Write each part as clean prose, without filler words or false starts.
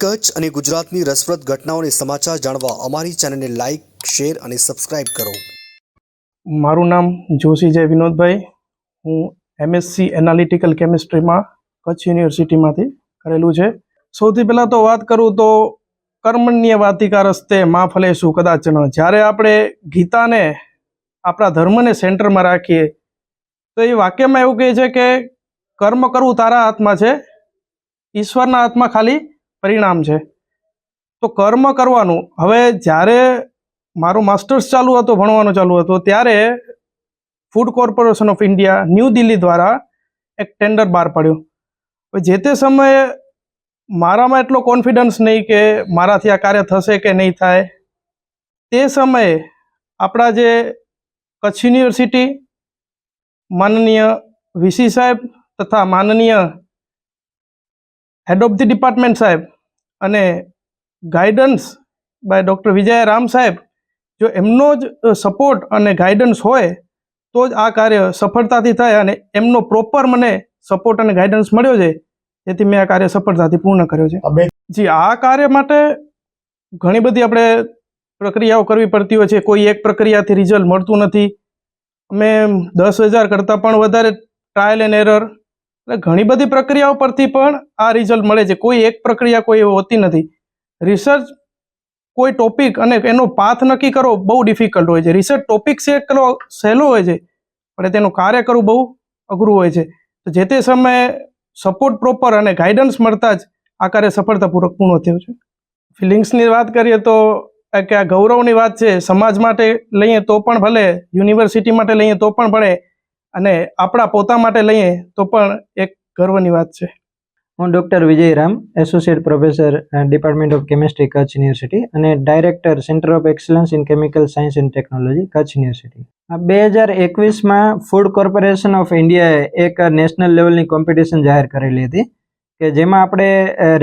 કચ્છ અને ગુજરાતની રસપ્રદ ઘટનાઓને સમાચાર જાણવા અમારી ચેનલને લાઇક, શેર અને સબસ્ક્રાઇબ કરો. મારું નામ જોશી જય વિનોદભાઈ. હું MSc એનાલિટિકલ કેમિસ્ટ્રીમાં કચ્છ યુનિવર્સિટીમાંથી કરેલું છે. સૌથી પહેલાં તો વાત કરું તો કર્મણ્યવાધિકારસ્તે માં ફલેષુ કદાચન. જ્યારે આપણે ગીતાને આપણા ધર્મને સેન્ટરમાં રાખીએ તો એ વાક્યમાં એવું કહે છે કે કર્મ કરવું તારા હાથમાં છે, ઈશ્વરના હાથમાં ખાલી પરિણામ છે. તો કર્મ કરવાનું. હવે જ્યારે મારું માસ્ટર્સ ચાલુ હતું, ભણવાનું ચાલુ હતું, ત્યારે food corporation of India new Delhi દ્વારા એક ટેન્ડર બહાર પાડ્યું. હવે જે તે સમયે મારામાં એટલો કોન્ફિડન્સ નહીં કે મારાથી આ કાર્ય થશે કે નહીં થાય. તે સમયે આપણા જે કચ્છ યુનિવર્સિટી, માનનીય VC સાહેબ તથા માનનીય હેડ ઓફ ધી ડિપાર્ટમેન્ટ સાહેબ અને guidance by doctor Vijay Ram સાહેબ, જો એમનો જ સપોર્ટ અને ગાઈડન્સ હોય તો જ આ કાર્ય સફળતાથી થાય, અને એમનો પ્રોપર મને સપોર્ટ અને ગાઈડન્સ મળ્યો છે, જેથી મેં આ કાર્ય સફળતાથી પૂર્ણ કર્યો છે. જી, આ કાર્ય માટે ઘણી બધી આપણે પ્રક્રિયાઓ કરવી પડતી હોય છે. કોઈ એક પ્રક્રિયાથી રિઝલ્ટ મળતું નથી. અમે 10,000 કરતાં પણ વધારે ટ્રાયલ એન્ડ એરર, એટલે ઘણી બધી પ્રક્રિયાઓ પરથી પણ આ રિઝલ્ટ મળે છે. કોઈ એક પ્રક્રિયા કોઈ એવી હોતી નથી. રિસર્ચ કોઈ ટોપિક અને એનો પાથ નક્કી કરવો બહુ ડિફિકલ્ટ હોય છે. રિસર્ચ ટોપિક સેટ કરવો સહેલો હોય છે, પણ તેનું કાર્ય કરવું બહુ અઘરું હોય છે. તો જે તે સમયે સપોર્ટ પ્રોપર અને ગાઈડન્સ મળતા જ આ કાર્ય સફળતાપૂર્વક પૂર્ણ થયું છે. ફિલિંગ્સની વાત કરીએ તો કે આ ગૌરવની વાત છે. સમાજ માટે લઈએ તો પણ ભલે, યુનિવર્સિટી માટે લઈએ તો પણ ભલે, અને આપણા પોતા માટે લઈએ તો પણ એક ગર્વની વાત છે. હું doctor Vijay Ram, associate professor department of chemistry Kutch university અને director centre of excellence in chemical science and technology Kutch university. 2021માં ફૂડ કોર્પોરેશન ઓફ ઇન્ડિયાએ એક નેશનલ લેવલની કોમ્પિટિશન જાહેર કરેલી હતી કે જેમાં આપણે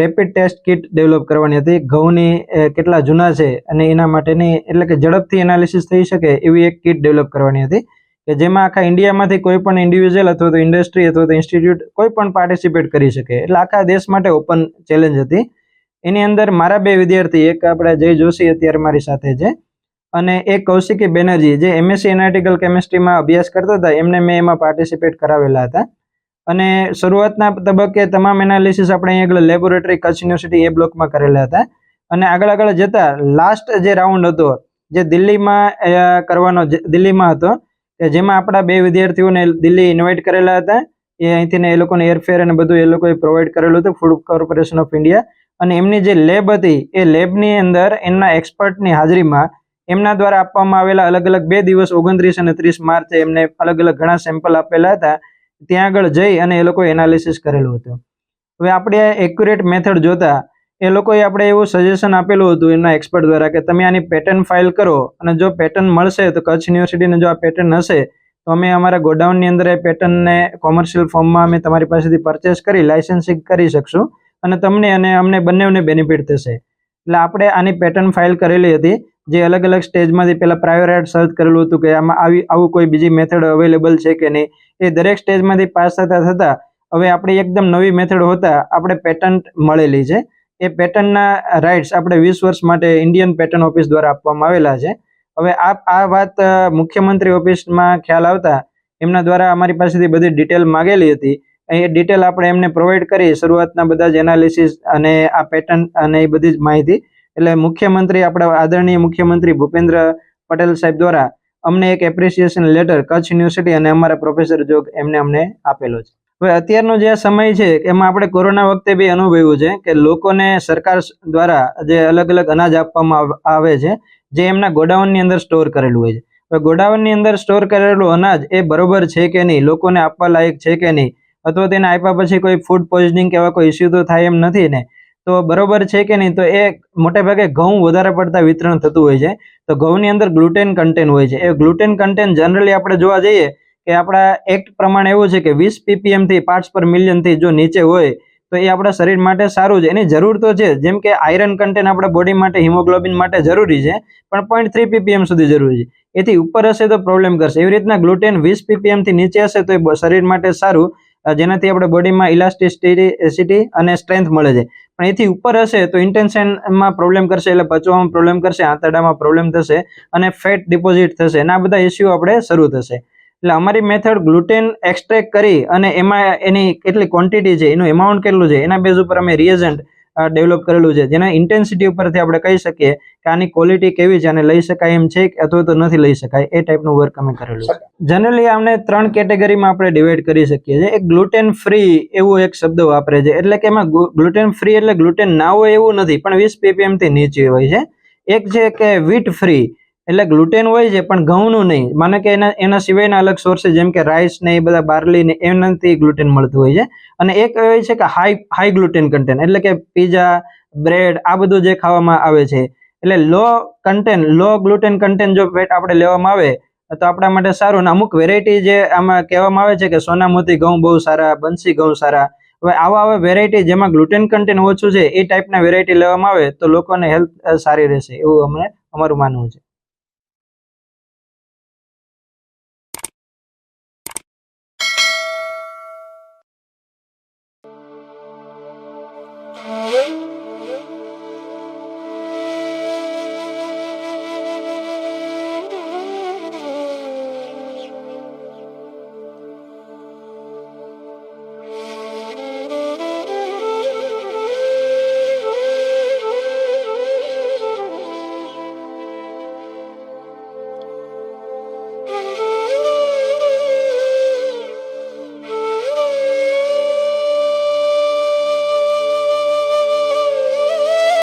રેપિડ ટેસ્ટ કિટ ડેવલપ કરવાની હતી. ઘઉંની કેટલા જૂના છે અને એના માટેની, એટલે કે ઝડપથી એનાલિસિસ થઈ શકે એવી એક કિટ ડેવલપ કરવાની હતી કે જેમાં આખા ઇન્ડિયામાંથી કોઈ પણ ઇન્ડિવિજ્યુઅલ અથવા તો ઇન્ડસ્ટ્રી અથવા તો ઇન્સ્ટિટ્યૂટ કોઈ પણ પાર્ટિસિપેટ કરી શકે. એટલે આખા દેશ માટે ઓપન ચેલેન્જ હતી. એની અંદર મારા 2 વિદ્યાર્થી, એક આપણે જય જોશી અત્યારે મારી સાથે છે અને એક કૌશિકી બેનર્જી, જે MSc એનાલિટિકલ કેમિસ્ટ્રીમાં અભ્યાસ કરતા હતા, એમને મેં એમાં પાર્ટિસિપેટ કરાવેલા હતા. અને શરૂઆતના તબક્કે તમામ એનાલિસિસ આપણે અહીંયા લેબોરેટરી કચ્છ યુનિવર્સિટી A બ્લોકમાં કરેલા હતા. અને આગળ જતા લાસ્ટ જે રાઉન્ડ હતો, જે દિલ્હીમાં કરવાનો, દિલ્હીમાં હતો, કે જેમાં આપણા 2 વિદ્યાર્થીઓને દિલ્હી ઇન્વાઇટ કરેલા હતા. એ અહીંથી એ લોકોને એરફેર અને બધું એ લોકોએ પ્રોવાઈડ કરેલું હતું, ફૂડ કોર્પોરેશન ઓફ ઇન્ડિયા. અને એમની જે લેબ હતી, એ લેબની અંદર એમના એક્સપર્ટની હાજરીમાં એમના દ્વારા આપવામાં આવેલા અલગ 2 દિવસ 29 અને 30 માર્ચે એમને અલગ ઘણા સેમ્પલ આપેલા હતા. ત્યાં આગળ જઈ અને એ લોકોએ એનાલિસિસ કરેલું હતું. હવે આપણે એક્યુરેટ મેથડ જોતા એ લોકોએ આપણે એવું સજેશન આપેલું હતું એમના એક્સપર્ટ દ્વારા કે તમે આની પેટર્ન ફાઇલ કરો, અને જો પેટર્ન મળશે તો કચ્છ યુનિવર્સિટીને જો આ પેટર્ન હશે તો અમે અમારા ગોડાઉનની અંદર એ પેટર્નને કોમર્શિયલ ફોર્મમાં અમે તમારી પાસેથી પરચેસ કરી લાઇસન્સિંગ કરી શકશું અને તમને અને અમને બંનેને બેનિફિટ થશે. એટલે આપણે આની પેટર્ન ફાઇલ કરેલી હતી, જે અલગ સ્ટેજમાંથી પહેલાં પ્રાયોર આર્ટ સર્ચ કરેલું હતું કે આમાં આવું કોઈ બીજી મેથડ અવેલેબલ છે કે નહીં. એ દરેક સ્ટેજમાંથી પાસ થતા હવે આપણી એકદમ નવી મેથડ હોતા આપણે પેટન્ટ મળેલી છે. એ પેટર્નના રાઇટ્સ આપણે 20 વર્ષ માટે ઇન્ડિયન પેટર્ન ઓફિસ દ્વારા આપવામાં આવેલા છે. હવે આ વાત મુખ્યમંત્રી ઓફિસમાં ખ્યાલ આવતા એમના દ્વારા અમારી પાસેથી બધી ડિટેલ માગેલી હતી. એ ડિટેલ આપણે એમને પ્રોવાઈડ કરી, શરૂઆતના બધા જ એનાલિસિસ અને આ પેટર્ન અને એ બધી જ માહિતી. એટલે મુખ્યમંત્રી, આપણા આદરણીય મુખ્યમંત્રી ભૂપેન્દ્ર પટેલ સાહેબ દ્વારા અમને એક એપ્રિસિએશન લેટર કચ્છ યુનિવર્સિટી અને અમારા પ્રોફેસર જોગ અમને આપેલો છે. હવે અત્યારનો જે સમય છે એમાં આપણે કોરોના વખતે બી અનુભવ્યું છે કે લોકોને સરકાર દ્વારા જે અલગ અનાજ આપવામાં આવે છે, જે એમના ગોડાઉનની અંદર સ્ટોર કરેલું હોય છે. હવે ગોડાઉનની અંદર સ્ટોર કરેલું અનાજ એ બરોબર છે કે નહીં, લોકોને આપવા લાયક છે કે નહીં, અથવા તેને આપ્યા પછી કોઈ ફૂડ પોઈઝનિંગ કે એવા કોઈ ઇસ્યુ તો થાય એમ નથી ને, તો બરોબર છે કે નહીં. તો એ મોટે ભાગે ઘઉં વધારે પડતા વિતરણ થતું હોય છે. તો ઘઉંની અંદર ગ્લુટેન કન્ટેન્ટ હોય છે. એ ગ્લુટેન કન્ટેન્ટ જનરલી આપણે જોવા જઈએ કે આપણા એક્ટ પ્રમાણે એવું છે કે 20 ppm થી પાર્ટ્સ પર મિલિયન થી જો નીચે હોય તો એ આપણા શરીર માટે સારું છે. એની જરૂર તો છે, જેમ કે આયરન કન્ટેન્ટ આપણા બોડી માટે, હિમોગ્લોબિન માટે જરૂરી છે, પણ 0.3 ppm સુધી જરૂરી છે. એથી ઉપર હશે તો પ્રોબ્લેમ કરશે. એવી રીતના ગ્લુટેન 20 ppm થી નીચે હશે તો એ શરીર માટે સારું, જેનાથી આપણે બોડીમાં ઇલાસ્ટિસિટી અને સ્ટ્રેન્થ મળે છે. પણ એથી ઉપર હશે તો ઇન્ટેન્શનમાં પ્રોબ્લેમ કરશે, એટલે પચવામાં પ્રોબ્લેમ કરશે, આંતરડામાં પ્રોબ્લેમ થશે અને ફેટ ડિપોઝિટ થશે અને આ બધા ઇસ્યુ આપણે શરૂ થશે. એટલે અમારી મેથડ ગ્લુટેન એક્સટ્રેક્ટ કરી અને એમાં એની કેટલી ક્વોન્ટિટી છે, એનું એમાઉન્ટ કેટલું છે, એના બેઝ ઉપર અમે રિએજન્ટ ડેવલપ કરેલું છે, જેના ઇન્ટેન્સિટી ઉપરથી આપણે કહી શકીએ કે આની ક્વોલિટી કેવી છે અને લઈ શકાય એમ છે અથવા તો નથી લઈ શકાય, એ ટાઈપનું વર્ક અમે કરેલું છે. જનરલી આમને 3 કેટેગરીમાં આપણે ડિવાઈડ કરી શકીએ છીએ. એક ગ્લુટેન ફ્રી એવું એક શબ્દ વાપરે છે, એટલે કે એમાં ગ્લુટેન ફ્રી એટલે ગ્લુટેન ના હોય એવું નથી, પણ 20 ppm થી નીચે હોય છે. એક છે કે વીટ ફ્રી, એટલે ગ્લુટેન હોય છે પણ ઘઉંનું નહીં, માનો કે એના સિવાયના અલગ સોર્સિસ જેમ કે રાઈસ ને એ બધા બાર્લી ને એનાથી ગ્લુટેન મળતું હોય છે. અને એક હોય છે કે હાઈ ગ્લુટેન કન્ટેન્ટ, એટલે કે પીઝા, બ્રેડ આ બધું જે ખાવામાં આવે છે, એટલે લો ગ્લુટેન કન્ટેન્ટ જો ફેટ આપણે લેવામાં આવે તો આપણા માટે સારું. અને અમુક વેરાયટી જે આમાં કહેવામાં આવે છે કે સોનામોતી ઘઉં બહુ સારા, બંસી ઘઉં સારા, હવે આવા વેરાયટી જેમાં ગ્લુટેન કન્ટેન્ટ ઓછું છે એ ટાઈપના વેરાયટી લેવામાં આવે તો લોકોને હેલ્થ સારી રહેશે એવું અમારું માનવું છે.